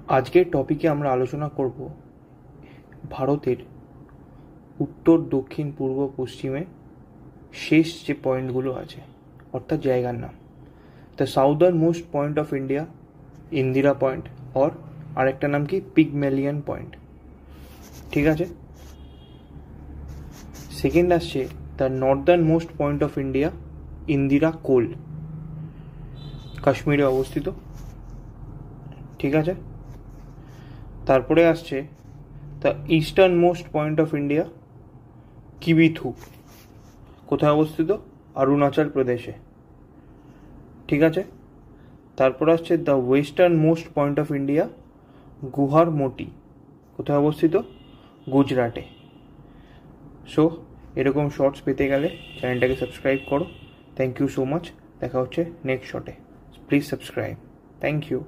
আজকের টপিকে আমরা আলোচনা করব ভারতের উত্তর, দক্ষিণ, পূর্ব, পশ্চিমে শেষ যে পয়েন্টগুলো আছে, অর্থাৎ জায়গার নাম। The southernmost point of India, Indira point, আর আরেকটা নাম কি, পিগমেলিয়ান পয়েন্ট। ঠিক আছে। সেকেন্ড আসছে the northernmost point of India, Indira Col, কাশ্মীরে অবস্থিত। ঠিক আছে। তারপরে আসছে the easternmost point of India, Kibithu, কোথায় অবস্থিত, অরুণাচল প্রদেশে। ঠিক আছে। তারপর আসছে the westernmost point of India, Guhar Moti, কোথায় অবস্থিত, গুজরাটে। সো এরকম শর্টস পেতে গেলে চ্যানেলটাকে সাবস্ক্রাইব করো। Thank you so much. দেখা হচ্ছে নেক্সট শর্টে। Please subscribe. Thank you.